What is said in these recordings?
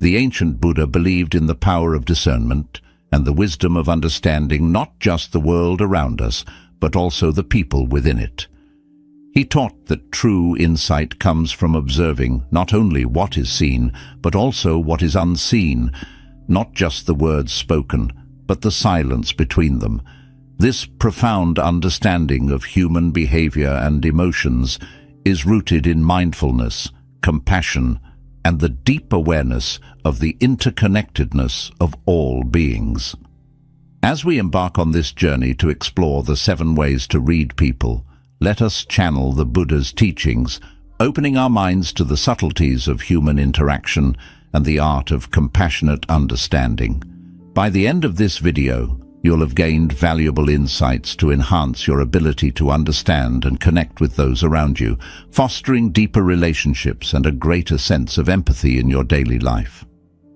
The ancient Buddha believed in the power of discernment and the wisdom of understanding not just the world around us, but also the people within it. He taught that true insight comes from observing not only what is seen, but also what is unseen, not just the words spoken, but the silence between them. This profound understanding of human behavior and emotions is rooted in mindfulness, compassion, and the deep awareness of the interconnectedness of all beings. As we embark on this journey to explore the 7 ways to read people, let us channel the Buddha's teachings, opening our minds to the subtleties of human interaction and the art of compassionate understanding. By the end of this video, you'll have gained valuable insights to enhance your ability to understand and connect with those around you, fostering deeper relationships and a greater sense of empathy in your daily life.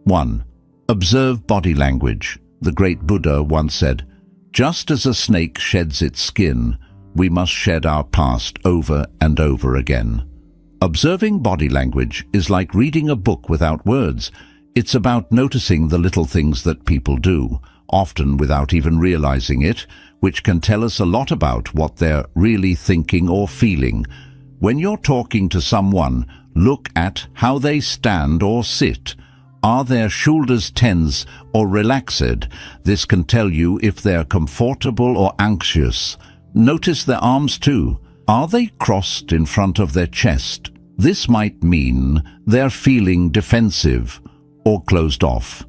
1. Observe body language. The great Buddha once said, "Just as a snake sheds its skin, we must shed our past over and over again." Observing body language is like reading a book without words. It's about noticing the little things that people do, often without even realizing it, which can tell us a lot about what they're really thinking or feeling. When you're talking to someone, look at how they stand or sit. Are their shoulders tense or relaxed? This can tell you if they're comfortable or anxious. Notice their arms too. Are they crossed in front of their chest? This might mean they're feeling defensive or closed off.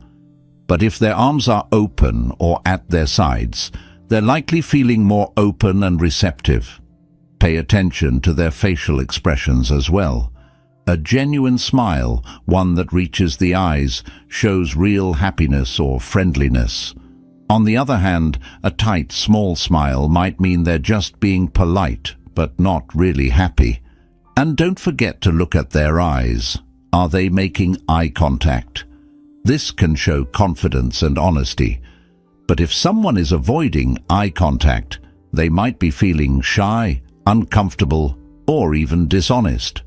But if their arms are open or at their sides, they're likely feeling more open and receptive. Pay attention to their facial expressions as well. A genuine smile, one that reaches the eyes, shows real happiness or friendliness. On the other hand, a tight, small smile might mean they're just being polite, but not really happy. And don't forget to look at their eyes. Are they making eye contact? This can show confidence and honesty. But if someone is avoiding eye contact, they might be feeling shy, uncomfortable, or even dishonest.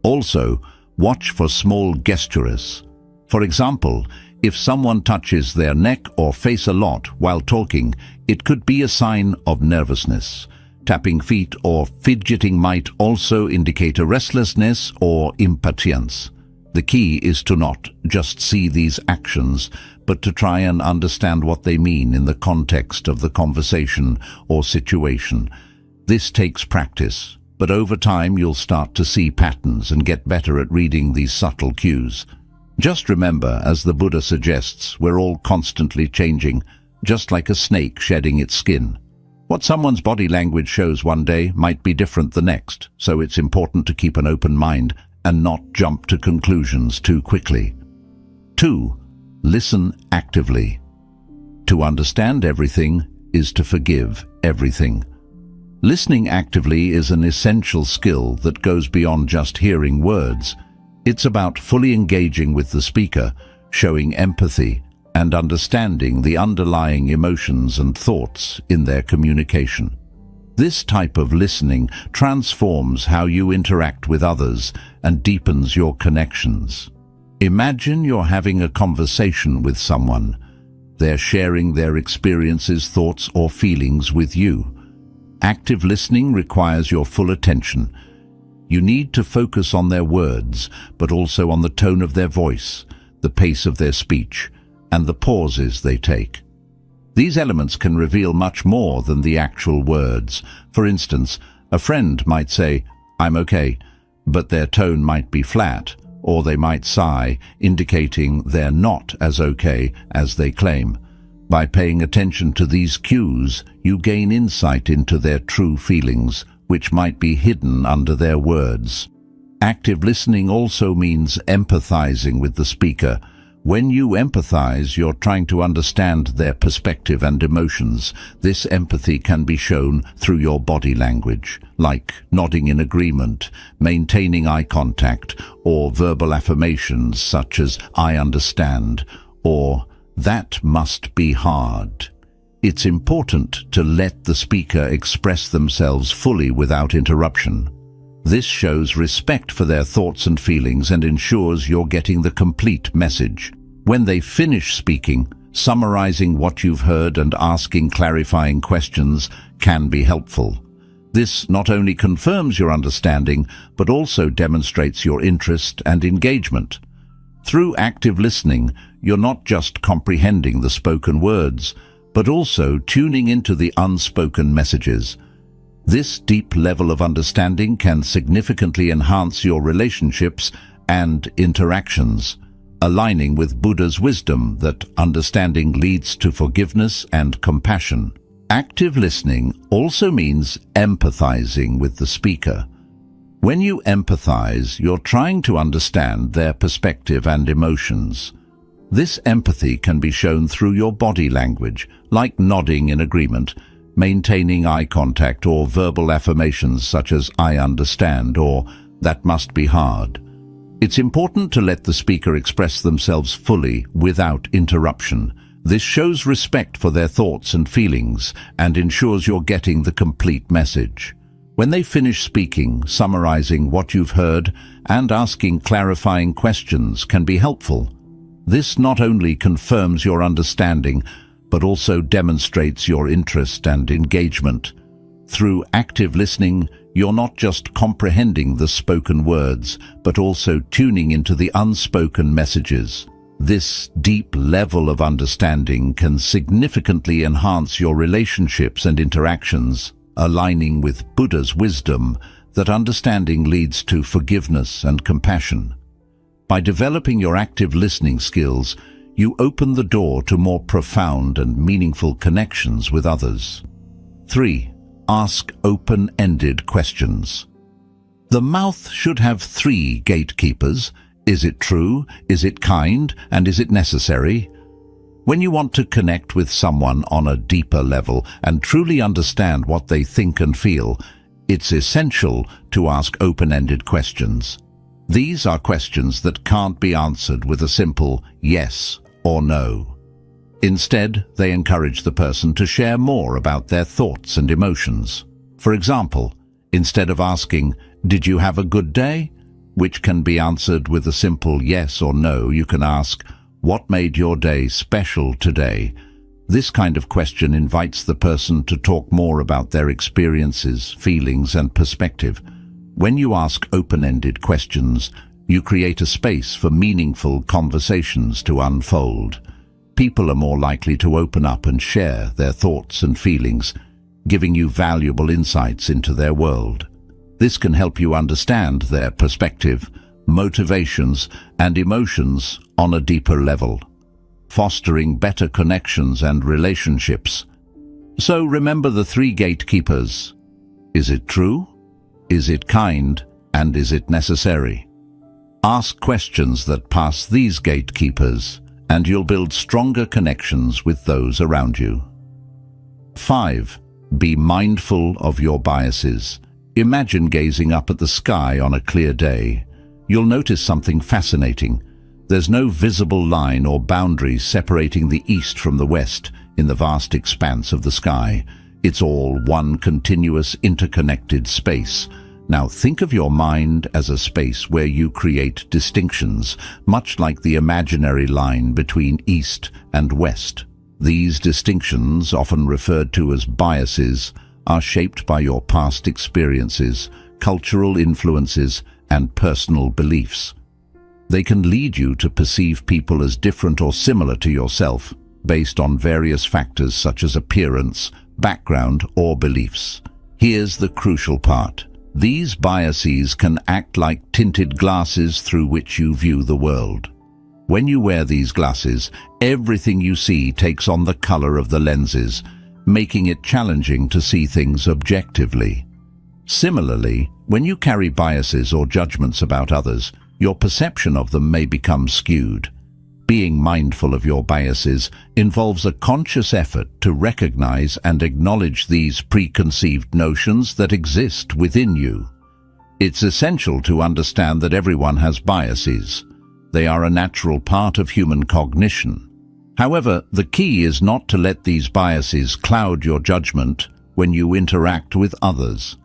Also, watch for small gestures. For example, if someone touches their neck or face a lot while talking, it could be a sign of nervousness. Tapping feet or fidgeting might also indicate a restlessness or impatience. The key is to not just see these actions, but to try and understand what they mean in the context of the conversation or situation. This takes practice, but over time you'll start to see patterns and get better at reading these subtle cues. Just remember, as the Buddha suggests, we're all constantly changing, just like a snake shedding its skin. What someone's body language shows one day might be different the next, so it's important to keep an open mind and not jump to conclusions too quickly. 2. Listen actively. To understand everything is to forgive everything. Listening actively is an essential skill that goes beyond just hearing words. It's about fully engaging with the speaker, showing empathy, and understanding the underlying emotions and thoughts in their communication. This type of listening transforms how you interact with others and deepens your connections. Imagine you're having a conversation with someone. They're sharing their experiences, thoughts, or feelings with you. Active listening requires your full attention. You need to focus on their words, but also on the tone of their voice, the pace of their speech, and the pauses they take. These elements can reveal much more than the actual words. For instance, a friend might say, "I'm okay," but their tone might be flat, or they might sigh, indicating they're not as okay as they claim. By paying attention to these cues, you gain insight into their true feelings, which might be hidden under their words. Active listening also means empathizing with the speaker. When you empathize, you're trying to understand their perspective and emotions. This empathy can be shown through your body language, like nodding in agreement, maintaining eye contact, or verbal affirmations such as "I understand" or "That must be hard." It's important to let the speaker express themselves fully without interruption. This shows respect for their thoughts and feelings and ensures you're getting the complete message. When they finish speaking, summarizing what you've heard and asking clarifying questions can be helpful. This not only confirms your understanding, but also demonstrates your interest and engagement. Through active listening, you're not just comprehending the spoken words, but also tuning into the unspoken messages. This deep level of understanding can significantly enhance your relationships and interactions, aligning with Buddha's wisdom that understanding leads to forgiveness and compassion. Active listening also means empathizing with the speaker. When you empathize, you're trying to understand their perspective and emotions. This empathy can be shown through your body language, like nodding in agreement, maintaining eye contact, or verbal affirmations such as "I understand" or "that must be hard." It's important to let the speaker express themselves fully without interruption. This shows respect for their thoughts and feelings and ensures you're getting the complete message. When they finish speaking, summarizing what you've heard and asking clarifying questions can be helpful. This not only confirms your understanding, but also demonstrates your interest and engagement. Through active listening, you're not just comprehending the spoken words, but also tuning into the unspoken messages. This deep level of understanding can significantly enhance your relationships and interactions, aligning with Buddha's wisdom that understanding leads to forgiveness and compassion. By developing your active listening skills, you open the door to more profound and meaningful connections with others. 3. Ask open-ended questions. The mouth should have 3 gatekeepers. Is it true? Is it kind? And is it necessary? When you want to connect with someone on a deeper level and truly understand what they think and feel, it's essential to ask open-ended questions. These are questions that can't be answered with a simple yes or no. Instead, they encourage the person to share more about their thoughts and emotions. For example, instead of asking, "Did you have a good day?" which can be answered with a simple yes or no, you can ask, "What made your day special today?" This kind of question invites the person to talk more about their experiences, feelings, and perspective. When you ask open-ended questions, you create a space for meaningful conversations to unfold. People are more likely to open up and share their thoughts and feelings, giving you valuable insights into their world. This can help you understand their perspective, motivations, and emotions on a deeper level, fostering better connections and relationships. So remember the 3 gatekeepers. Is it true? Is it kind? And is it necessary? Ask questions that pass these gatekeepers, and you'll build stronger connections with those around you. 5. Be mindful of your biases. Imagine gazing up at the sky on a clear day. You'll notice something fascinating. There's no visible line or boundary separating the east from the west in the vast expanse of the sky. It's all one continuous, interconnected space. Now think of your mind as a space where you create distinctions, much like the imaginary line between east and west. These distinctions, often referred to as biases, are shaped by your past experiences, cultural influences, and personal beliefs. They can lead you to perceive people as different or similar to yourself, based on various factors such as appearance, background, or beliefs. Here's the crucial part. These biases can act like tinted glasses through which you view the world. When you wear these glasses, everything you see takes on the color of the lenses, making it challenging to see things objectively. Similarly, when you carry biases or judgments about others, your perception of them may become skewed. Being mindful of your biases involves a conscious effort to recognize and acknowledge these preconceived notions that exist within you. It's essential to understand that everyone has biases. They are a natural part of human cognition. However, the key is not to let these biases cloud your judgment when you interact with others.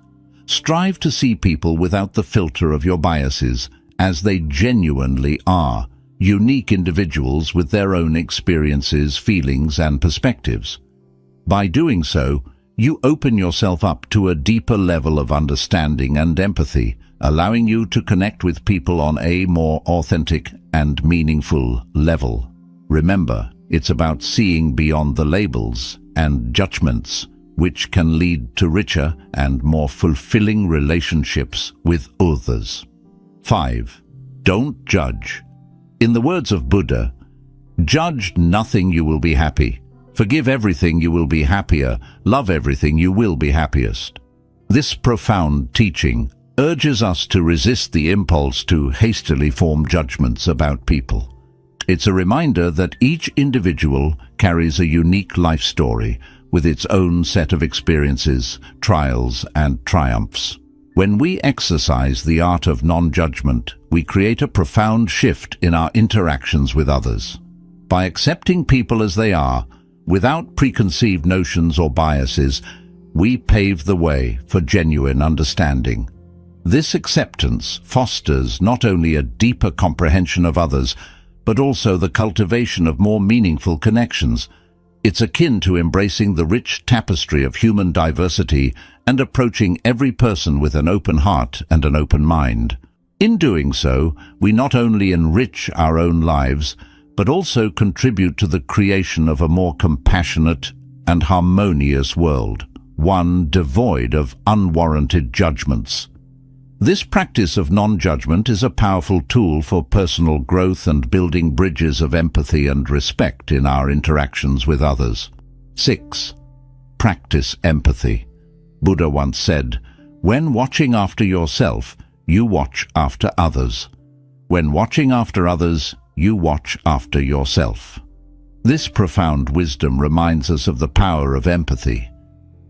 Strive to see people without the filter of your biases, as they genuinely are, unique individuals with their own experiences, feelings, and perspectives. By doing so, you open yourself up to a deeper level of understanding and empathy, allowing you to connect with people on a more authentic and meaningful level. Remember, it's about seeing beyond the labels and judgments, which can lead to richer and more fulfilling relationships with others. 5. Don't judge. In the words of Buddha, judge nothing, you will be happy. Forgive everything, you will be happier. Love everything, you will be happiest. This profound teaching urges us to resist the impulse to hastily form judgments about people. It's a reminder that each individual carries a unique life story with its own set of experiences, trials, and triumphs. When we exercise the art of non-judgment, we create a profound shift in our interactions with others. By accepting people as they are, without preconceived notions or biases, we pave the way for genuine understanding. This acceptance fosters not only a deeper comprehension of others, but also the cultivation of more meaningful connections. It's akin to embracing the rich tapestry of human diversity and approaching every person with an open heart and an open mind. In doing so, we not only enrich our own lives, but also contribute to the creation of a more compassionate and harmonious world, one devoid of unwarranted judgments. This practice of non-judgment is a powerful tool for personal growth and building bridges of empathy and respect in our interactions with others. 6. Practice empathy. Buddha once said, "When watching after yourself, you watch after others. When watching after others, you watch after yourself." This profound wisdom reminds us of the power of empathy.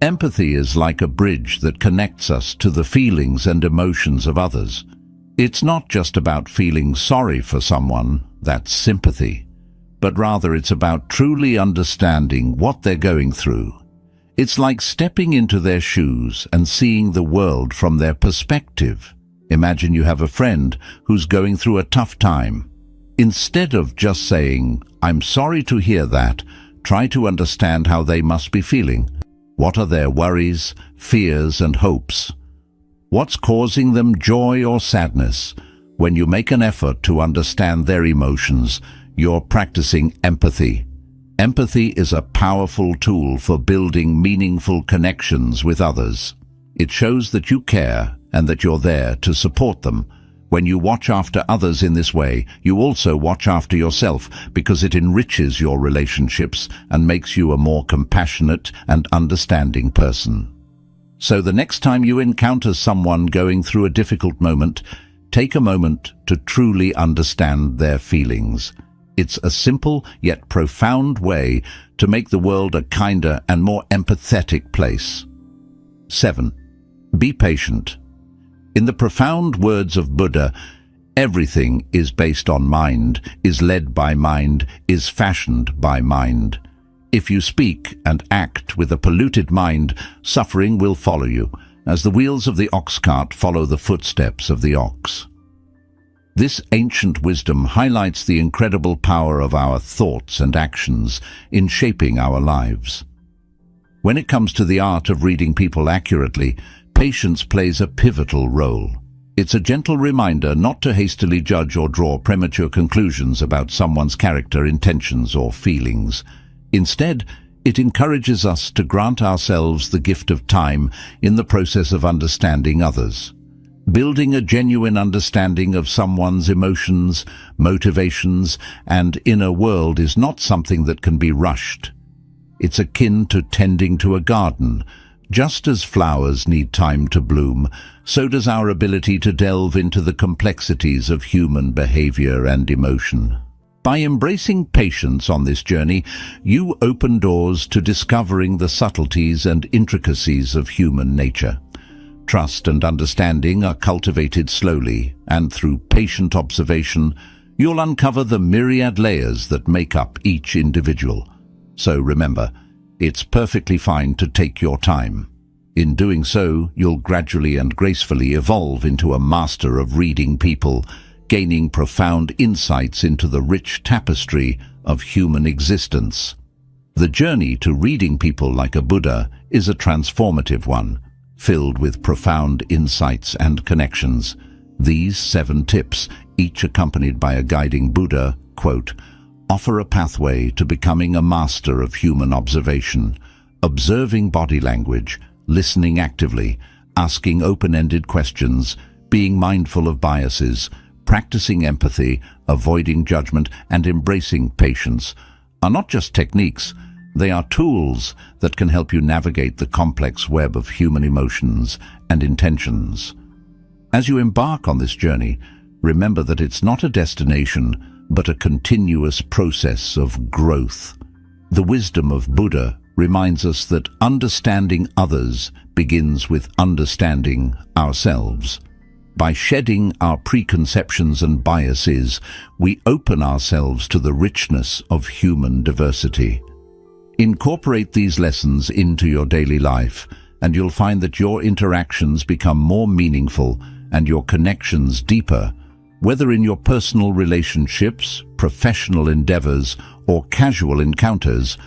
Empathy is like a bridge that connects us to the feelings and emotions of others. It's not just about feeling sorry for someone, that's sympathy, but rather it's about truly understanding what they're going through. It's like stepping into their shoes and seeing the world from their perspective. Imagine you have a friend who's going through a tough time. Instead of just saying, "I'm sorry to hear that," try to understand how they must be feeling. What are their worries, fears, and hopes? What's causing them joy or sadness? When you make an effort to understand their emotions, you're practicing empathy. Empathy is a powerful tool for building meaningful connections with others. It shows that you care and that you're there to support them. When you watch after others in this way, you also watch after yourself, because it enriches your relationships and makes you a more compassionate and understanding person. So the next time you encounter someone going through a difficult moment, take a moment to truly understand their feelings. It's a simple yet profound way to make the world a kinder and more empathetic place. 7. Be patient. In the profound words of Buddha, everything is based on mind, is led by mind, is fashioned by mind. If you speak and act with a polluted mind, suffering will follow you, as the wheels of the ox cart follow the footsteps of the ox. This ancient wisdom highlights the incredible power of our thoughts and actions in shaping our lives. When it comes to the art of reading people accurately, patience plays a pivotal role. It's a gentle reminder not to hastily judge or draw premature conclusions about someone's character, intentions, or feelings. Instead, it encourages us to grant ourselves the gift of time in the process of understanding others. Building a genuine understanding of someone's emotions, motivations, and inner world is not something that can be rushed. It's akin to tending to a garden. Just as flowers need time to bloom, so does our ability to delve into the complexities of human behavior and emotion. By embracing patience on this journey, you open doors to discovering the subtleties and intricacies of human nature. Trust and understanding are cultivated slowly, and through patient observation, you'll uncover the myriad layers that make up each individual. So remember, it's perfectly fine to take your time. In doing so, you'll gradually and gracefully evolve into a master of reading people, gaining profound insights into the rich tapestry of human existence. The journey to reading people like a Buddha is a transformative one, filled with profound insights and connections. These 7 tips, each accompanied by a guiding Buddha quote, offer a pathway to becoming a master of human observation, observing body language, listening actively, asking open-ended questions, being mindful of biases, practicing empathy, avoiding judgment, and embracing patience are not just techniques, they are tools that can help you navigate the complex web of human emotions and intentions. As you embark on this journey, remember that it's not a destination, but a continuous process of growth. The wisdom of Buddha reminds us that understanding others begins with understanding ourselves. By shedding our preconceptions and biases, we open ourselves to the richness of human diversity. Incorporate these lessons into your daily life, and you'll find that your interactions become more meaningful and your connections deeper. Whether in your personal relationships, professional endeavors, or casual encounters,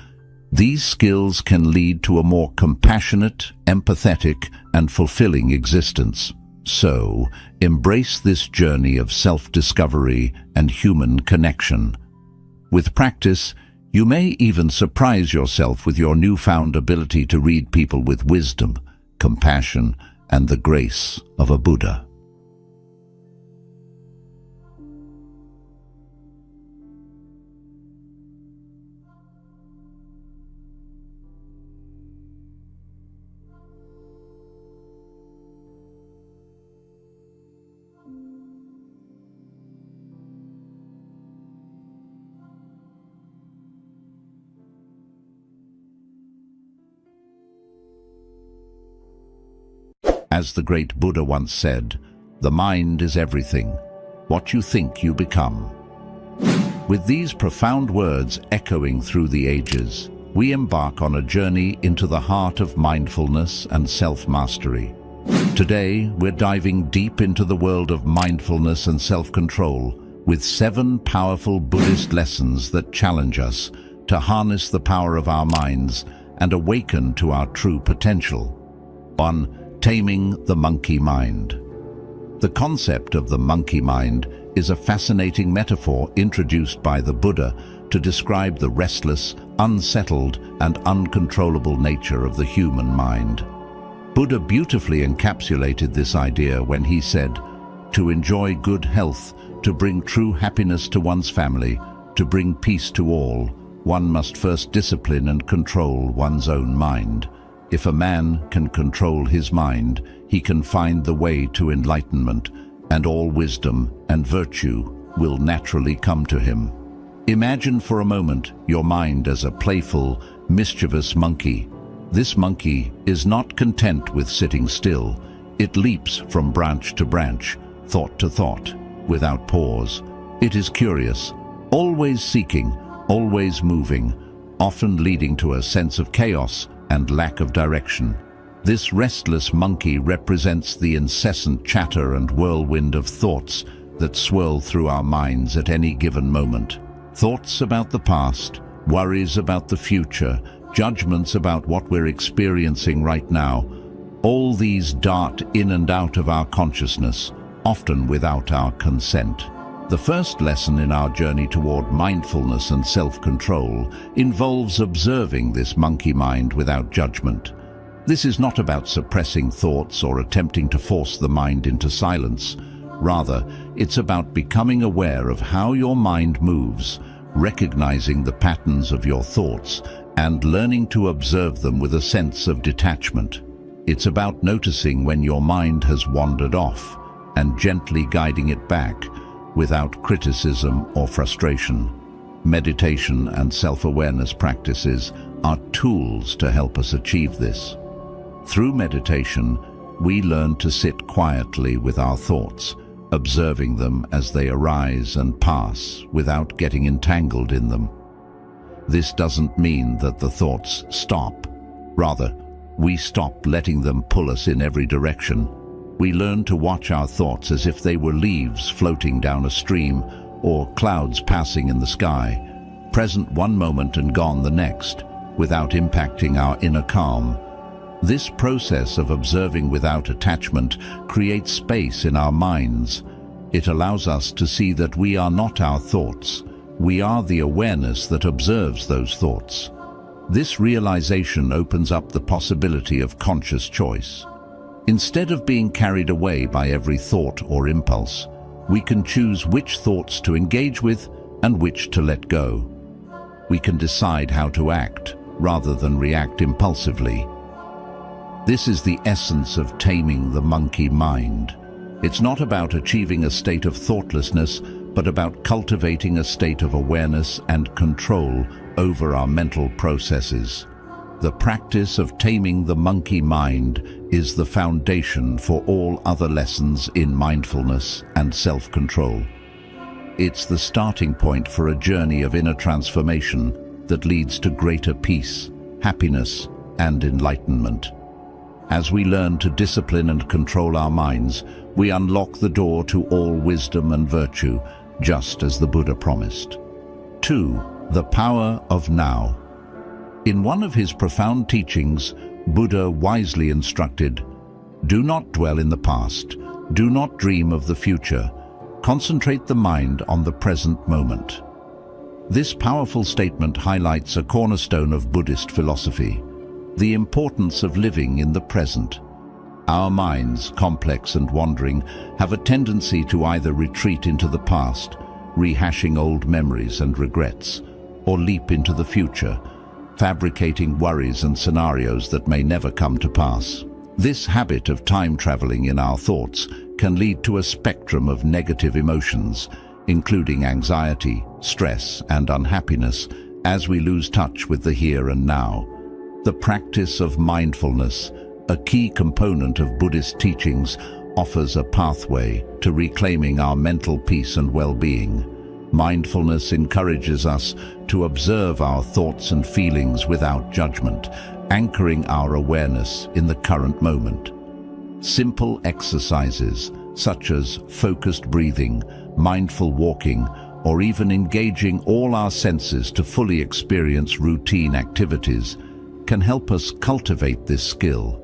these skills can lead to a more compassionate, empathetic, and fulfilling existence. So, embrace this journey of self-discovery and human connection. With practice, you may even surprise yourself with your newfound ability to read people with wisdom, compassion, and the grace of a Buddha. As the great Buddha once said, the mind is everything. What you think, you become. With these profound words echoing through the ages, we embark on a journey into the heart of mindfulness and self-mastery. Today, we're diving deep into the world of mindfulness and self-control with 7 powerful Buddhist lessons that challenge us to harness the power of our minds and awaken to our true potential. 1. Taming the monkey mind. The concept of the monkey mind is a fascinating metaphor introduced by the Buddha to describe the restless, unsettled, and uncontrollable nature of the human mind. Buddha beautifully encapsulated this idea when he said, "To enjoy good health, to bring true happiness to one's family, to bring peace to all, one must first discipline and control one's own mind. If a man can control his mind, he can find the way to enlightenment, and all wisdom and virtue will naturally come to him." Imagine for a moment your mind as a playful, mischievous monkey. This monkey is not content with sitting still. It leaps from branch to branch, thought to thought, without pause. It is curious, always seeking, always moving, often leading to a sense of chaos and lack of direction. This restless monkey represents the incessant chatter and whirlwind of thoughts that swirl through our minds at any given moment. Thoughts about the past, worries about the future, judgments about what we're experiencing right now. All these dart in and out of our consciousness, often without our consent. The first lesson in our journey toward mindfulness and self-control involves observing this monkey mind without judgment. This is not about suppressing thoughts or attempting to force the mind into silence. Rather, it's about becoming aware of how your mind moves, recognizing the patterns of your thoughts, and learning to observe them with a sense of detachment. It's about noticing when your mind has wandered off and gently guiding it back, without criticism or frustration. Meditation and self-awareness practices are tools to help us achieve this. Through meditation, we learn to sit quietly with our thoughts, observing them as they arise and pass without getting entangled in them. This doesn't mean that the thoughts stop. Rather, We stop letting them pull us in every direction. We learn to watch our thoughts as if they were leaves floating down a stream or clouds passing in the sky, present one moment and gone the next, without impacting our inner calm. This process of observing without attachment creates space in our minds. It allows us to see that we are not our thoughts. We are the awareness that observes those thoughts. This realization opens up the possibility of conscious choice. Instead of being carried away by every thought or impulse, we can choose which thoughts to engage with and which to let go. We can decide how to act rather than react impulsively. This is the essence of taming the monkey mind. It's not about achieving a state of thoughtlessness, but about cultivating a state of awareness and control over our mental processes. The practice of taming the monkey mind is the foundation for all other lessons in mindfulness and self-control. It's the starting point for a journey of inner transformation that leads to greater peace, happiness, and enlightenment. As we learn to discipline and control our minds, we unlock the door to all wisdom and virtue, just as the Buddha promised. 2. The power of now. In one of his profound teachings, Buddha wisely instructed, "Do not dwell in the past, do not dream of the future, concentrate the mind on the present moment." This powerful statement highlights a cornerstone of Buddhist philosophy: the importance of living in the present. Our minds, complex and wandering, have a tendency to either retreat into the past, rehashing old memories and regrets, or leap into the future, fabricating worries and scenarios that may never come to pass. This habit of time traveling in our thoughts can lead to a spectrum of negative emotions, including anxiety, stress, and unhappiness, as we lose touch with the here and now. The practice of mindfulness, a key component of Buddhist teachings, offers a pathway to reclaiming our mental peace and well-being. Mindfulness encourages us to observe our thoughts and feelings without judgment, anchoring our awareness in the current moment. Simple exercises such as focused breathing, mindful walking, or even engaging all our senses to fully experience routine activities can help us cultivate this skill.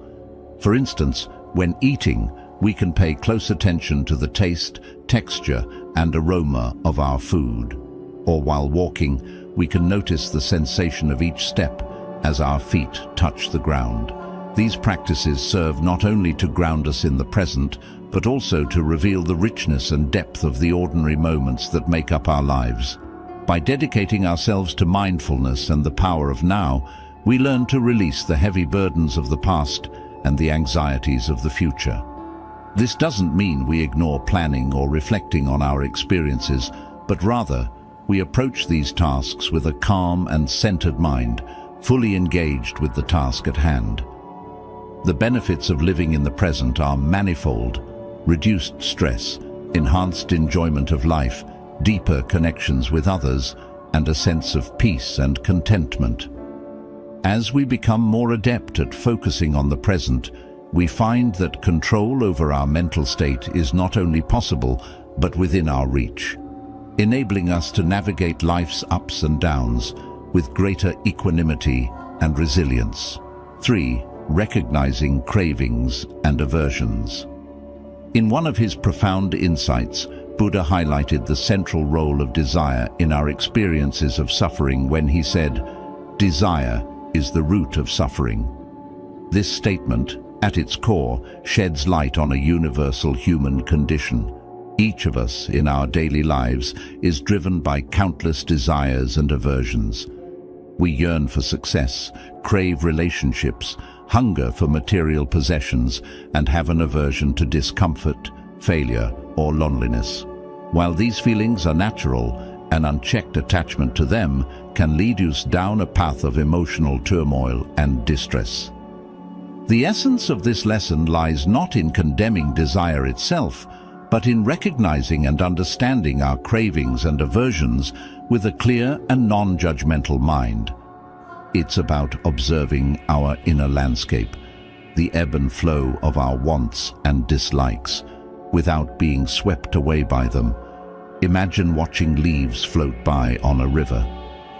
For instance, when eating, we can pay close attention to the taste, texture, and aroma of our food. Or while walking, we can notice the sensation of each step as our feet touch the ground. These practices serve not only to ground us in the present, but also to reveal the richness and depth of the ordinary moments that make up our lives. By dedicating ourselves to mindfulness and the power of now, we learn to release the heavy burdens of the past and the anxieties of the future. This doesn't mean we ignore planning or reflecting on our experiences, but rather, we approach these tasks with a calm and centered mind, fully engaged with the task at hand. The benefits of living in the present are manifold: reduced stress, enhanced enjoyment of life, deeper connections with others, and a sense of peace and contentment. As we become more adept at focusing on the present, we find that control over our mental state is not only possible, but within our reach, enabling us to navigate life's ups and downs with greater equanimity and resilience. 3. Recognizing cravings and aversions. In one of his profound insights, Buddha highlighted the central role of desire in our experiences of suffering when he said, "Desire is the root of suffering." This statement, at its core, sheds light on a universal human condition. Each of us in our daily lives is driven by countless desires and aversions. We yearn for success, crave relationships, hunger for material possessions, and have an aversion to discomfort, failure, or loneliness. While these feelings are natural, an unchecked attachment to them can lead us down a path of emotional turmoil and distress. The essence of this lesson lies not in condemning desire itself, but in recognizing and understanding our cravings and aversions with a clear and non-judgmental mind. It's about observing our inner landscape, the ebb and flow of our wants and dislikes, without being swept away by them. Imagine watching leaves float by on a river.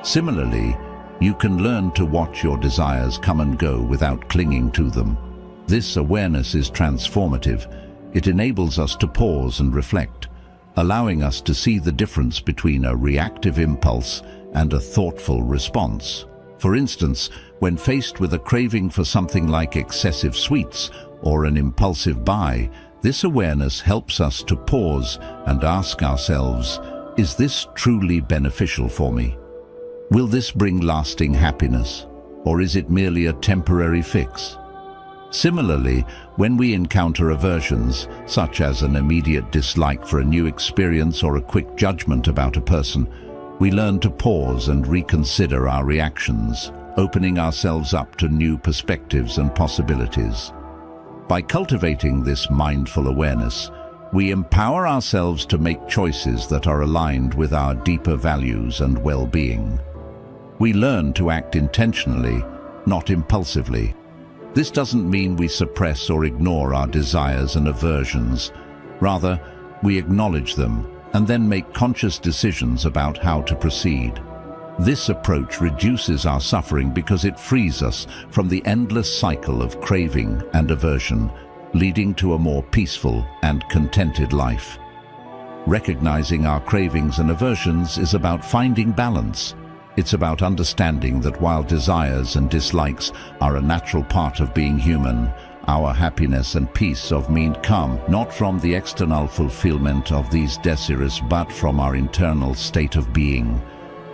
Similarly, you can learn to watch your desires come and go without clinging to them. This awareness is transformative. It enables us to pause and reflect, allowing us to see the difference between a reactive impulse and a thoughtful response. For instance, when faced with a craving for something like excessive sweets or an impulsive buy, this awareness helps us to pause and ask ourselves, is this truly beneficial for me? Will this bring lasting happiness, or is it merely a temporary fix? Similarly, when we encounter aversions, such as an immediate dislike for a new experience or a quick judgment about a person, we learn to pause and reconsider our reactions, opening ourselves up to new perspectives and possibilities. By cultivating this mindful awareness, we empower ourselves to make choices that are aligned with our deeper values and well-being. We learn to act intentionally, not impulsively. This doesn't mean we suppress or ignore our desires and aversions. Rather, we acknowledge them and then make conscious decisions about how to proceed. This approach reduces our suffering because it frees us from the endless cycle of craving and aversion, leading to a more peaceful and contented life. Recognizing our cravings and aversions is about finding balance. It's about understanding that while desires and dislikes are a natural part of being human, our happiness and peace of mind come not from the external fulfillment of these desires but from our internal state of being.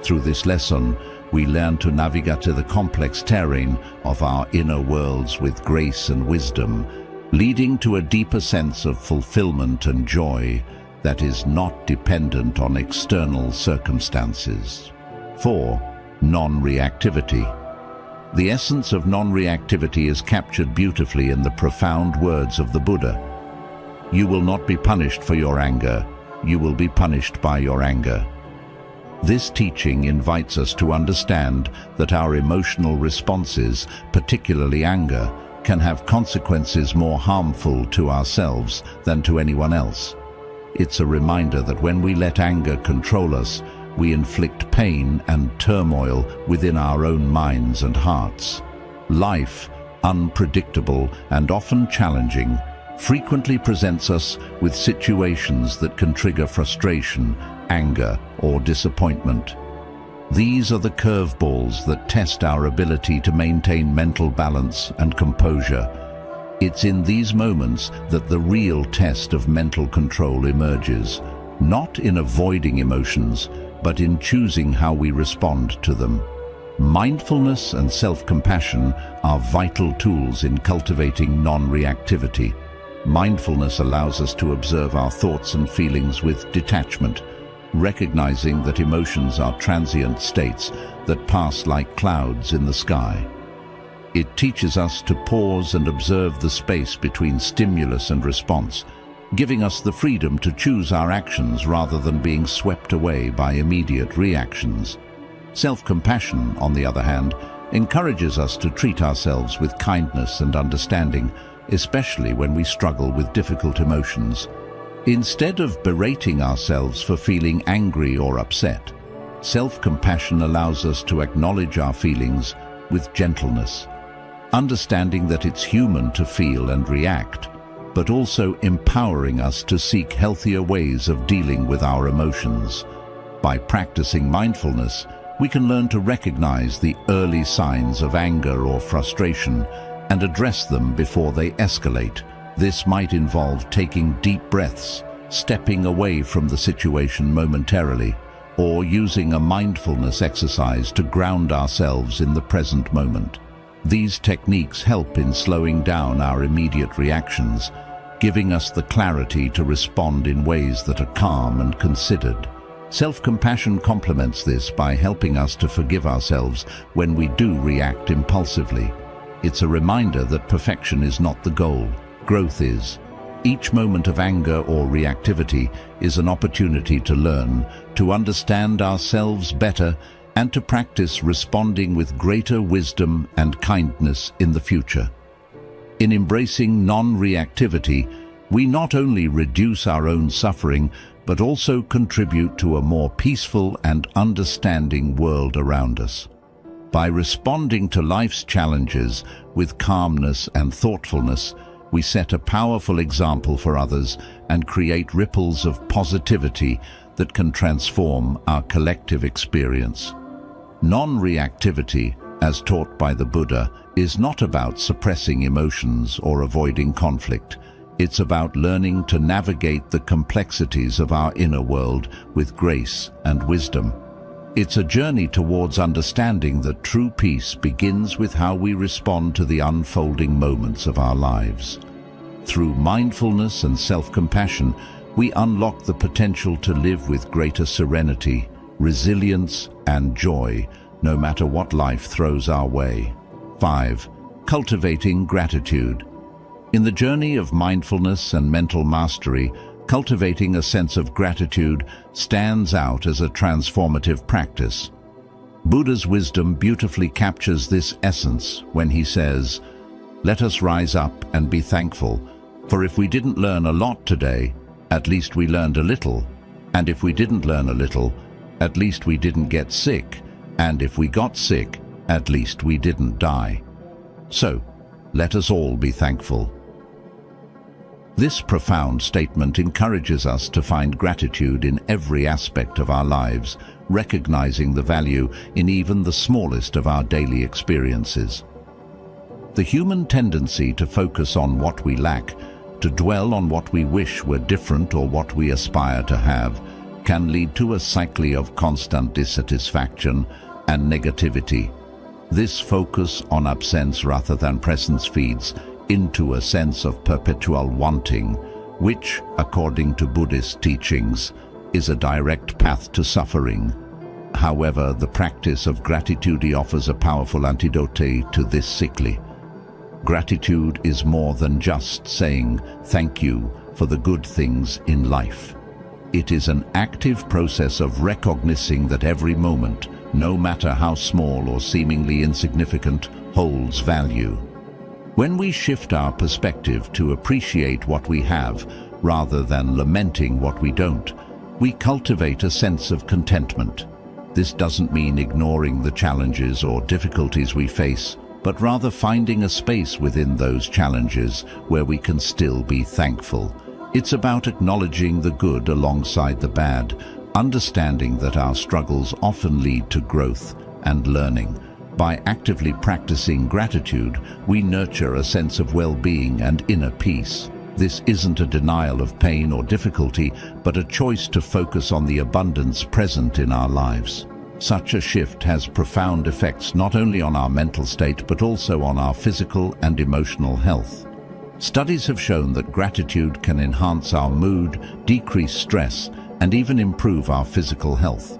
Through this lesson, we learn to navigate the complex terrain of our inner worlds with grace and wisdom, leading to a deeper sense of fulfillment and joy that is not dependent on external circumstances. 4. Non-reactivity. The essence of non-reactivity is captured beautifully in the profound words of the Buddha. You will not be punished for your anger. You will be punished by your anger. This teaching invites us to understand that our emotional responses, particularly anger, can have consequences more harmful to ourselves than to anyone else. It's a reminder that when we let anger control us, we inflict pain and turmoil within our own minds and hearts. Life, unpredictable and often challenging, frequently presents us with situations that can trigger frustration, anger, or disappointment. These are the curveballs that test our ability to maintain mental balance and composure. It's in these moments that the real test of mental control emerges, not in avoiding emotions, but in choosing how we respond to them. Mindfulness and self-compassion are vital tools in cultivating non-reactivity. Mindfulness allows us to observe our thoughts and feelings with detachment, recognizing that emotions are transient states that pass like clouds in the sky. It teaches us to pause and observe the space between stimulus and response, giving us the freedom to choose our actions rather than being swept away by immediate reactions. Self-compassion, on the other hand, encourages us to treat ourselves with kindness and understanding, especially when we struggle with difficult emotions. Instead of berating ourselves for feeling angry or upset, self-compassion allows us to acknowledge our feelings with gentleness, understanding that it's human to feel and react, but also empowering us to seek healthier ways of dealing with our emotions. By practicing mindfulness, we can learn to recognize the early signs of anger or frustration and address them before they escalate. This might involve taking deep breaths, stepping away from the situation momentarily, or using a mindfulness exercise to ground ourselves in the present moment. These techniques help in slowing down our immediate reactions, giving us the clarity to respond in ways that are calm and considered. Self-compassion complements this by helping us to forgive ourselves when we do react impulsively. It's a reminder that perfection is not the goal, growth is. Each moment of anger or reactivity is an opportunity to learn, to understand ourselves better, and to practice responding with greater wisdom and kindness in the future. In embracing non-reactivity, we not only reduce our own suffering, but also contribute to a more peaceful and understanding world around us. By responding to life's challenges with calmness and thoughtfulness, we set a powerful example for others and create ripples of positivity that can transform our collective experience. Non-reactivity, as taught by the Buddha, is not about suppressing emotions or avoiding conflict. It's about learning to navigate the complexities of our inner world with grace and wisdom. It's a journey towards understanding that true peace begins with how we respond to the unfolding moments of our lives. Through mindfulness and self-compassion, we unlock the potential to live with greater serenity, resilience, and joy, no matter what life throws our way. 5. Cultivating gratitude. In the journey of mindfulness and mental mastery, cultivating a sense of gratitude stands out as a transformative practice. Buddha's wisdom beautifully captures this essence when he says, "Let us rise up and be thankful, for if we didn't learn a lot today, at least we learned a little, and if we didn't learn a little, at least we didn't get sick, and if we got sick, at least we didn't die. So, let us all be thankful." This profound statement encourages us to find gratitude in every aspect of our lives, recognizing the value in even the smallest of our daily experiences. The human tendency to focus on what we lack, to dwell on what we wish were different or what we aspire to have, can lead to a cycle of constant dissatisfaction and negativity. This focus on absence rather than presence feeds into a sense of perpetual wanting, which, according to Buddhist teachings, is a direct path to suffering. However, the practice of gratitude offers a powerful antidote to this cycle. Gratitude is more than just saying thank you for the good things in life. It is an active process of recognizing that every moment, no matter how small or seemingly insignificant, holds value. When we shift our perspective to appreciate what we have rather than lamenting what we don't, we cultivate a sense of contentment. This doesn't mean ignoring the challenges or difficulties we face, but rather finding a space within those challenges where we can still be thankful. It's about acknowledging the good alongside the bad, understanding that our struggles often lead to growth and learning. By actively practicing gratitude, we nurture a sense of well-being and inner peace. This isn't a denial of pain or difficulty, but a choice to focus on the abundance present in our lives. Such a shift has profound effects not only on our mental state, but also on our physical and emotional health. Studies have shown that gratitude can enhance our mood, decrease stress, and even improve our physical health.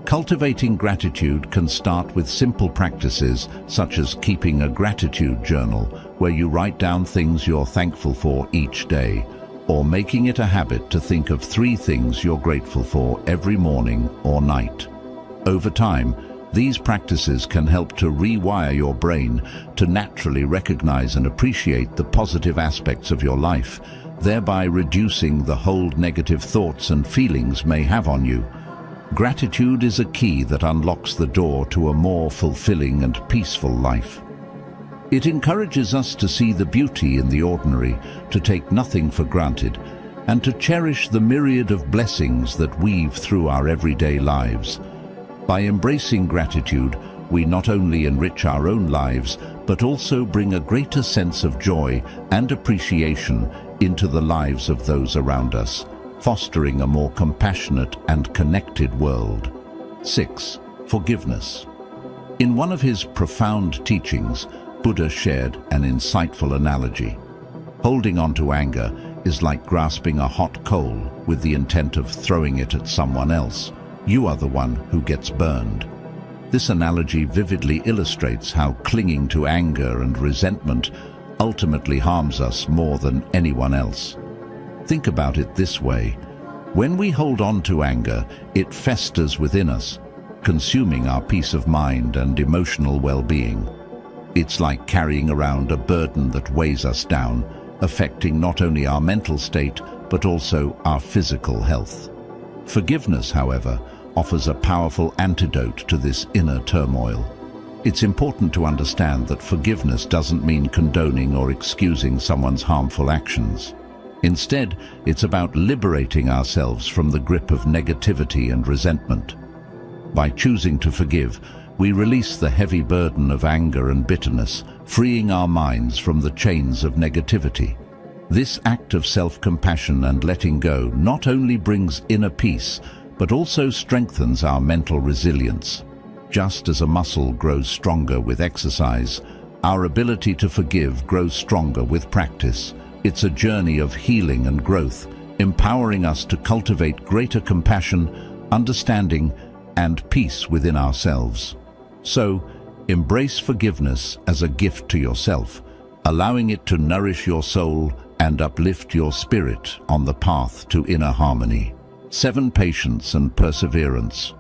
Cultivating gratitude can start with simple practices such as keeping a gratitude journal where you write down things you're thankful for each day, or making it a habit to think of 3 things you're grateful for every morning or night. Over time, these practices can help to rewire your brain to naturally recognize and appreciate the positive aspects of your life, thereby reducing the hold negative thoughts and feelings may have on you. Gratitude is a key that unlocks the door to a more fulfilling and peaceful life. It encourages us to see the beauty in the ordinary, to take nothing for granted, and to cherish the myriad of blessings that weave through our everyday lives. By embracing gratitude, we not only enrich our own lives, but also bring a greater sense of joy and appreciation into the lives of those around us, fostering a more compassionate and connected world. 6. Forgiveness. In one of his profound teachings, Buddha shared an insightful analogy. Holding on to anger is like grasping a hot coal with the intent of throwing it at someone else. You are the one who gets burned. This analogy vividly illustrates how clinging to anger and resentment ultimately harms us more than anyone else. Think about it this way. When we hold on to anger, it festers within us, consuming our peace of mind and emotional well-being. It's like carrying around a burden that weighs us down, affecting not only our mental state, but also our physical health. Forgiveness, however, offers a powerful antidote to this inner turmoil. It's important to understand that forgiveness doesn't mean condoning or excusing someone's harmful actions. Instead, it's about liberating ourselves from the grip of negativity and resentment. By choosing to forgive, we release the heavy burden of anger and bitterness, freeing our minds from the chains of negativity. This act of self-compassion and letting go not only brings inner peace, but also strengthens our mental resilience. Just as a muscle grows stronger with exercise, our ability to forgive grows stronger with practice. It's a journey of healing and growth, empowering us to cultivate greater compassion, understanding, and peace within ourselves. So, embrace forgiveness as a gift to yourself, allowing it to nourish your soul and uplift your spirit on the path to inner harmony. 7. Patience and perseverance.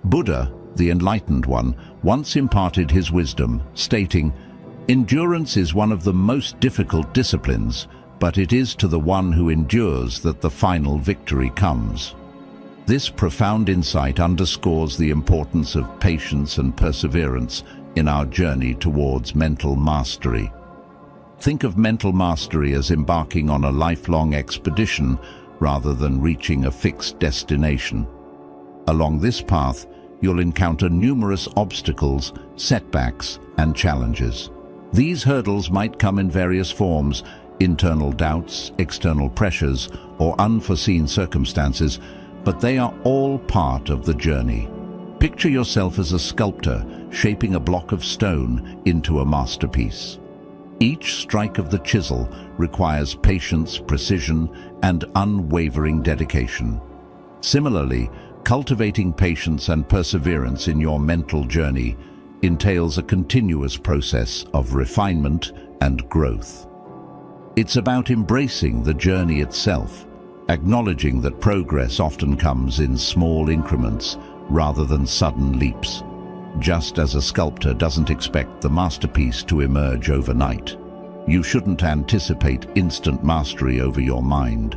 Buddha, the enlightened one, once imparted his wisdom, stating, "Endurance is one of the most difficult disciplines, but it is to the one who endures that the final victory comes." This profound insight underscores the importance of patience and perseverance in our journey towards mental mastery. Think of mental mastery as embarking on a lifelong expedition rather than reaching a fixed destination. Along this path, you'll encounter numerous obstacles, setbacks, and challenges. These hurdles might come in various forms: internal doubts, external pressures, or unforeseen circumstances, but they are all part of the journey. Picture yourself as a sculptor shaping a block of stone into a masterpiece. Each strike of the chisel requires patience, precision, and unwavering dedication. Similarly, cultivating patience and perseverance in your mental journey entails a continuous process of refinement and growth. It's about embracing the journey itself, acknowledging that progress often comes in small increments rather than sudden leaps. Just as a sculptor doesn't expect the masterpiece to emerge overnight, you shouldn't anticipate instant mastery over your mind.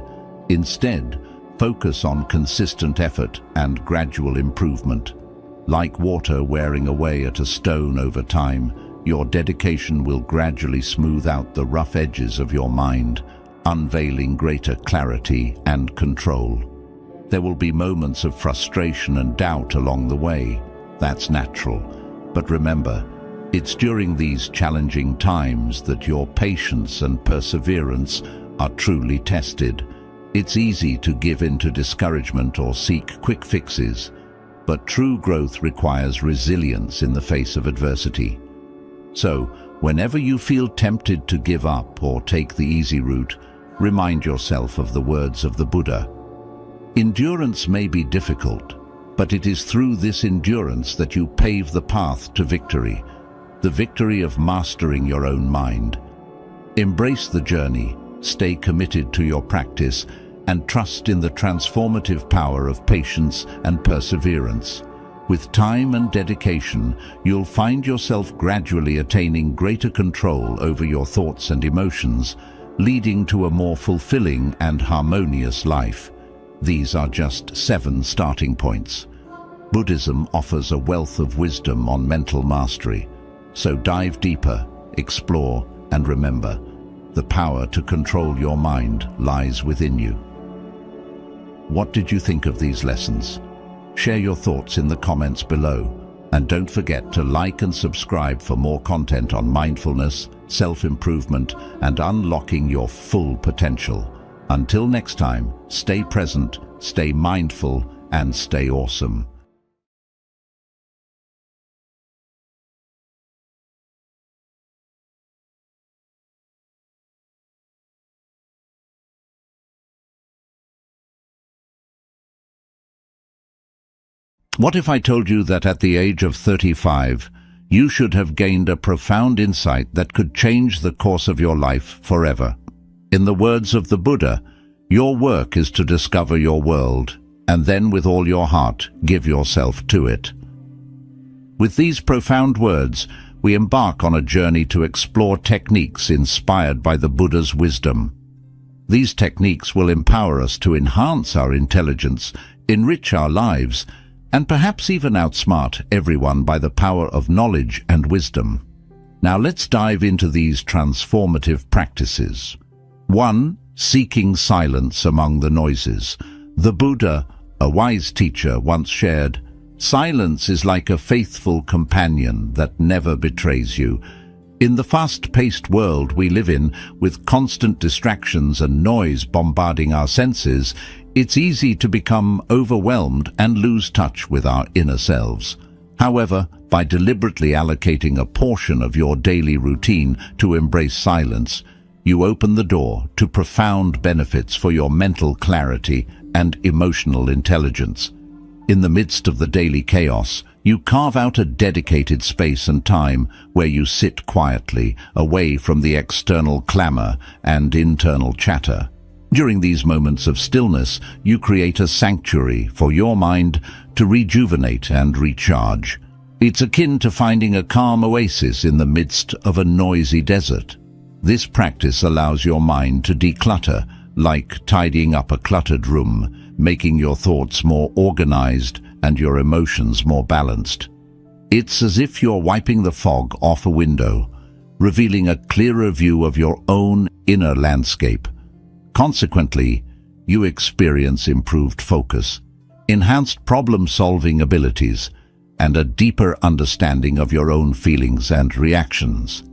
Instead, focus on consistent effort and gradual improvement. Like water wearing away at a stone over time, your dedication will gradually smooth out the rough edges of your mind, unveiling greater clarity and control. There will be moments of frustration and doubt along the way. That's natural. But remember, it's during these challenging times that your patience and perseverance are truly tested. It's easy to give in to discouragement or seek quick fixes, but true growth requires resilience in the face of adversity. So, whenever you feel tempted to give up or take the easy route, remind yourself of the words of the Buddha. Endurance may be difficult, but it is through this endurance that you pave the path to victory, the victory of mastering your own mind. Embrace the journey, stay committed to your practice, and trust in the transformative power of patience and perseverance. With time and dedication, you'll find yourself gradually attaining greater control over your thoughts and emotions, leading to a more fulfilling and harmonious life. These are just 7 starting points. Buddhism offers a wealth of wisdom on mental mastery. So dive deeper, explore, and remember, the power to control your mind lies within you. What did you think of these lessons? Share your thoughts in the comments below, and don't forget to like and subscribe for more content on mindfulness, self-improvement, and unlocking your full potential. Until next time, stay present, stay mindful, and stay awesome. What if I told you that at the age of 35, you should have gained a profound insight that could change the course of your life forever? In the words of the Buddha, your work is to discover your world, and then with all your heart, give yourself to it. With these profound words, we embark on a journey to explore techniques inspired by the Buddha's wisdom. These techniques will empower us to enhance our intelligence, enrich our lives, and perhaps even outsmart everyone by the power of knowledge and wisdom. Now let's dive into these transformative practices. 1. Seeking silence among the noises. The Buddha, a wise teacher, once shared, "Silence is like a faithful companion that never betrays you." In the fast-paced world we live in, with constant distractions and noise bombarding our senses, it's easy to become overwhelmed and lose touch with our inner selves. However, by deliberately allocating a portion of your daily routine to embrace silence, you open the door to profound benefits for your mental clarity and emotional intelligence. In the midst of the daily chaos, you carve out a dedicated space and time where you sit quietly, away from the external clamor and internal chatter. During these moments of stillness, you create a sanctuary for your mind to rejuvenate and recharge. It's akin to finding a calm oasis in the midst of a noisy desert. This practice allows your mind to declutter, like tidying up a cluttered room, making your thoughts more organized and your emotions more balanced. It's as if you're wiping the fog off a window, revealing a clearer view of your own inner landscape. Consequently, you experience improved focus, enhanced problem-solving abilities, and a deeper understanding of your own feelings and reactions.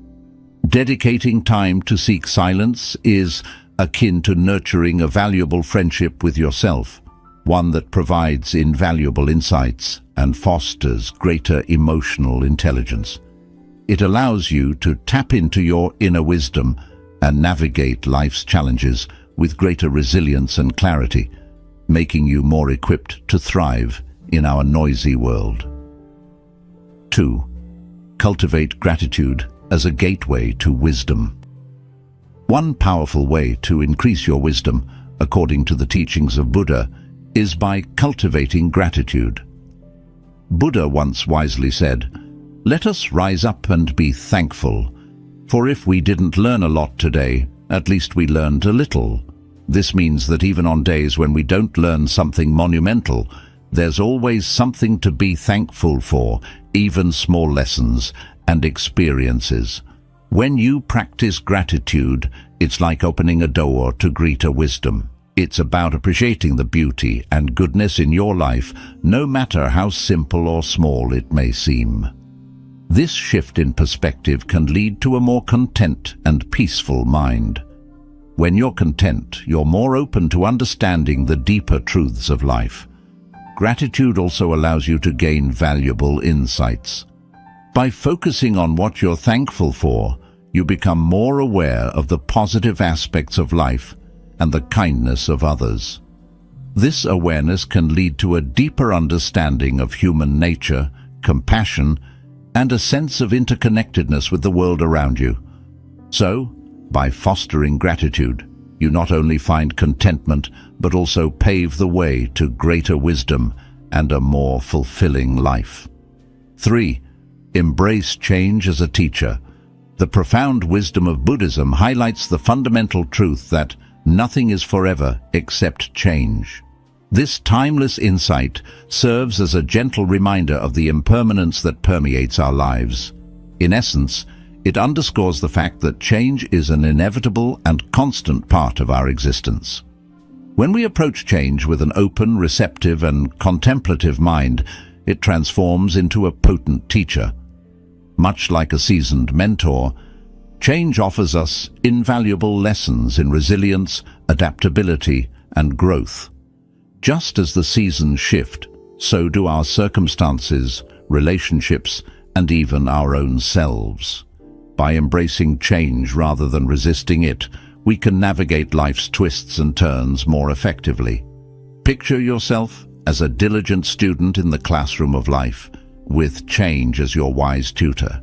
Dedicating time to seek silence is akin to nurturing a valuable friendship with yourself, one that provides invaluable insights and fosters greater emotional intelligence. It allows you to tap into your inner wisdom and navigate life's challenges with greater resilience and clarity, making you more equipped to thrive in our noisy world. 2. Cultivate gratitude as a gateway to wisdom. One powerful way to increase your wisdom, according to the teachings of Buddha, is by cultivating gratitude. Buddha once wisely said, "Let us rise up and be thankful, for if we didn't learn a lot today, at least we learned a little." This means that even on days when we don't learn something monumental, there's always something to be thankful for, even small lessons and experiences. When you practice gratitude, it's like opening a door to greater wisdom. It's about appreciating the beauty and goodness in your life, no matter how simple or small it may seem. This shift in perspective can lead to a more content and peaceful mind. When you're content, you're more open to understanding the deeper truths of life. Gratitude also allows you to gain valuable insights. By focusing on what you're thankful for, you become more aware of the positive aspects of life and the kindness of others. This awareness can lead to a deeper understanding of human nature, compassion, and a sense of interconnectedness with the world around you. So, by fostering gratitude, you not only find contentment, but also pave the way to greater wisdom and a more fulfilling life. 3. Embrace change as a teacher. The profound wisdom of Buddhism highlights the fundamental truth that nothing is forever except change. This timeless insight serves as a gentle reminder of the impermanence that permeates our lives. In essence, it underscores the fact that change is an inevitable and constant part of our existence. When we approach change with an open, receptive, and contemplative mind, it transforms into a potent teacher. Much like a seasoned mentor, change offers us invaluable lessons in resilience, adaptability, and growth. Just as the seasons shift, so do our circumstances, relationships, and even our own selves. By embracing change rather than resisting it, we can navigate life's twists and turns more effectively. Picture yourself as a diligent student in the classroom of life, with change as your wise tutor.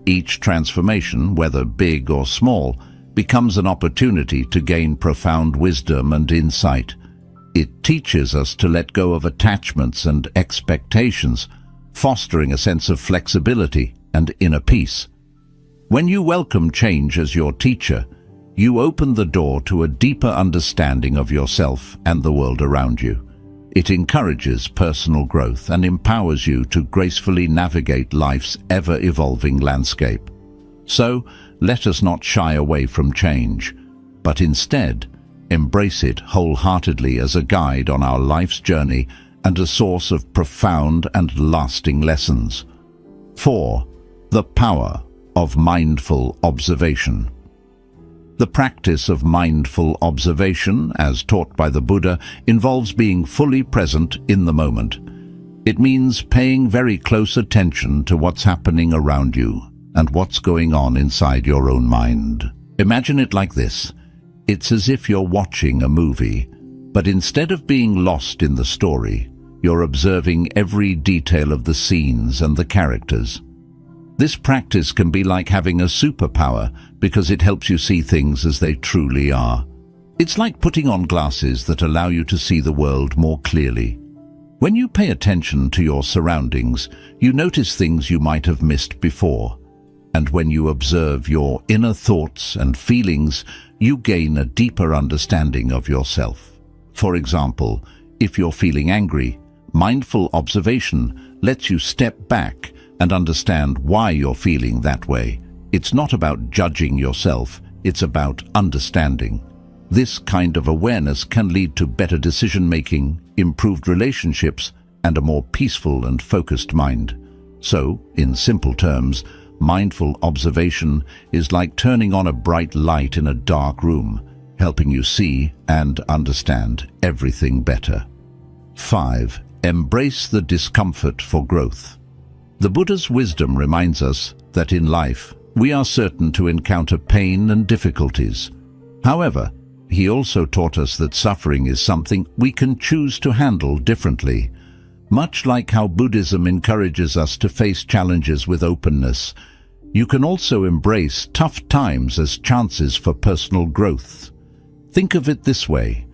Each transformation, whether big or small, becomes an opportunity to gain profound wisdom and insight. It teaches us to let go of attachments and expectations, fostering a sense of flexibility and inner peace. When you welcome change as your teacher, you open the door to a deeper understanding of yourself and the world around you. It encourages personal growth and empowers you to gracefully navigate life's ever-evolving landscape. So, let us not shy away from change, but instead, embrace it wholeheartedly as a guide on our life's journey and a source of profound and lasting lessons. 4. The power of mindful observation. The practice of mindful observation, as taught by the Buddha, involves being fully present in the moment. It means paying very close attention to what's happening around you and what's going on inside your own mind. Imagine it like this. It's as if you're watching a movie, but instead of being lost in the story, you're observing every detail of the scenes and the characters. This practice can be like having a superpower because it helps you see things as they truly are. It's like putting on glasses that allow you to see the world more clearly. When you pay attention to your surroundings, you notice things you might have missed before. And when you observe your inner thoughts and feelings, you gain a deeper understanding of yourself. For example, if you're feeling angry, mindful observation lets you step back and understand why you're feeling that way. It's not about judging yourself, it's about understanding. This kind of awareness can lead to better decision-making, improved relationships, and a more peaceful and focused mind. So, in simple terms, mindful observation is like turning on a bright light in a dark room, helping you see and understand everything better. 5. Embrace the discomfort for growth. The Buddha's wisdom reminds us that in life, we are certain to encounter pain and difficulties. However, he also taught us that suffering is something we can choose to handle differently. Much like how Buddhism encourages us to face challenges with openness, you can also embrace tough times as chances for personal growth. Think of it this way.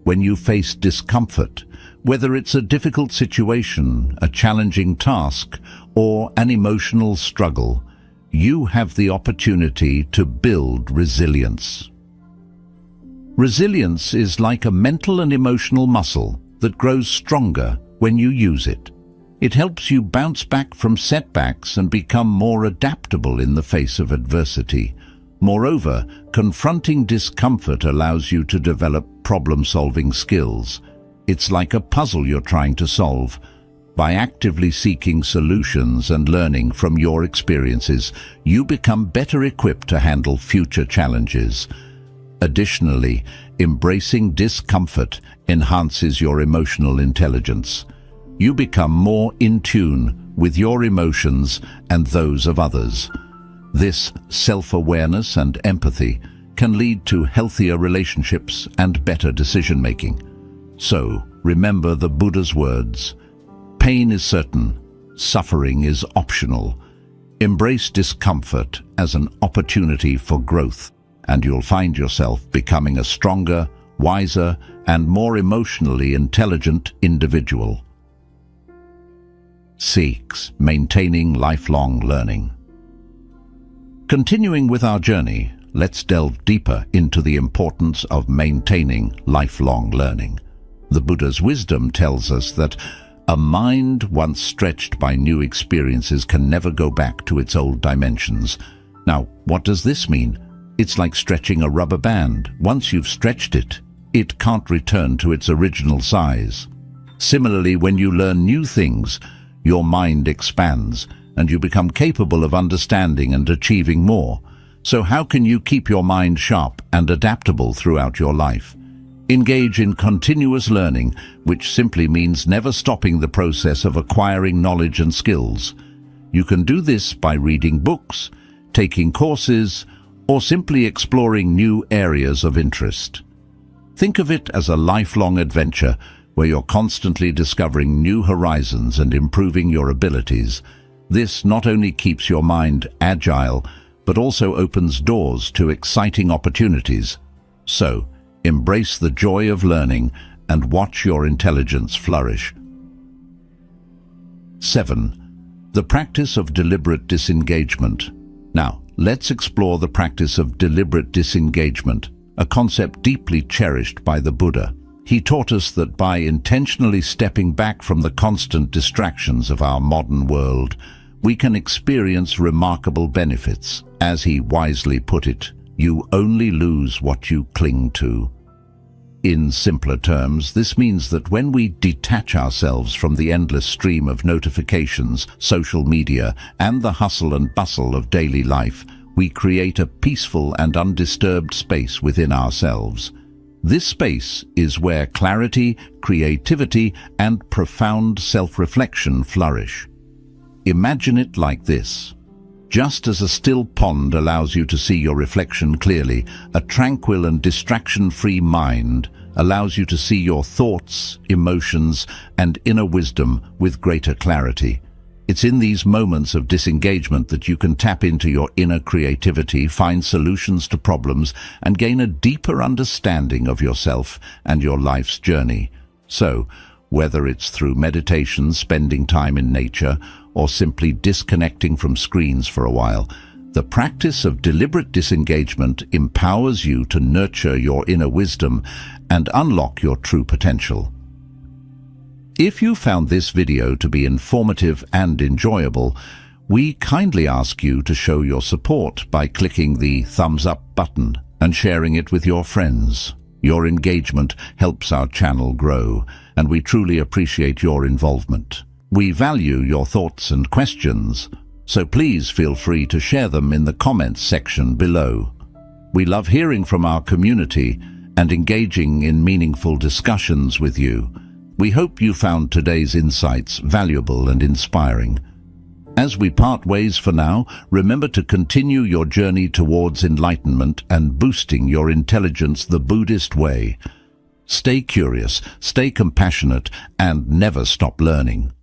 When you face discomfort, whether it's a difficult situation, a challenging task, or an emotional struggle, you have the opportunity to build resilience. Resilience is like a mental and emotional muscle that grows stronger when you use it. It helps you bounce back from setbacks and become more adaptable in the face of adversity. Moreover, confronting discomfort allows you to develop problem-solving skills. It's like a puzzle you're trying to solve. By actively seeking solutions and learning from your experiences, you become better equipped to handle future challenges. Additionally, embracing discomfort enhances your emotional intelligence. You become more in tune with your emotions and those of others. This self-awareness and empathy can lead to healthier relationships and better decision-making. So, remember the Buddha's words: pain is certain, suffering is optional. Embrace discomfort as an opportunity for growth, and you'll find yourself becoming a stronger, wiser, and more emotionally intelligent individual. 6. Maintaining lifelong learning. Continuing with our journey, let's delve deeper into the importance of maintaining lifelong learning. The Buddha's wisdom tells us that a mind once stretched by new experiences can never go back to its old dimensions. Now, what does this mean? It's like stretching a rubber band. Once you've stretched it, it can't return to its original size. Similarly, when you learn new things, your mind expands and you become capable of understanding and achieving more. So how can you keep your mind sharp and adaptable throughout your life? Engage in continuous learning, which simply means never stopping the process of acquiring knowledge and skills. You can do this by reading books, taking courses, or simply exploring new areas of interest. Think of it as a lifelong adventure where you're constantly discovering new horizons and improving your abilities. This not only keeps your mind agile, but also opens doors to exciting opportunities. So, embrace the joy of learning and watch your intelligence flourish. 7. The practice of deliberate disengagement. Now, let's explore the practice of deliberate disengagement, a concept deeply cherished by the Buddha. He taught us that by intentionally stepping back from the constant distractions of our modern world, we can experience remarkable benefits. As he wisely put it, you only lose what you cling to. In simpler terms, this means that when we detach ourselves from the endless stream of notifications, social media, and the hustle and bustle of daily life, we create a peaceful and undisturbed space within ourselves. This space is where clarity, creativity, and profound self-reflection flourish. Imagine it like this. Just as a still pond allows you to see your reflection clearly, a tranquil and distraction-free mind allows you to see your thoughts, emotions, and inner wisdom with greater clarity. It's in these moments of disengagement that you can tap into your inner creativity, find solutions to problems, and gain a deeper understanding of yourself and your life's journey. So, whether it's through meditation, spending time in nature, or simply disconnecting from screens for a while, the practice of deliberate disengagement empowers you to nurture your inner wisdom and unlock your true potential. If you found this video to be informative and enjoyable, we kindly ask you to show your support by clicking the thumbs up button and sharing it with your friends. Your engagement helps our channel grow, and we truly appreciate your involvement. We value your thoughts and questions, so please feel free to share them in the comments section below. We love hearing from our community and engaging in meaningful discussions with you. We hope you found today's insights valuable and inspiring. As we part ways for now, remember to continue your journey towards enlightenment and boosting your intelligence the Buddhist way. Stay curious, stay compassionate, and never stop learning.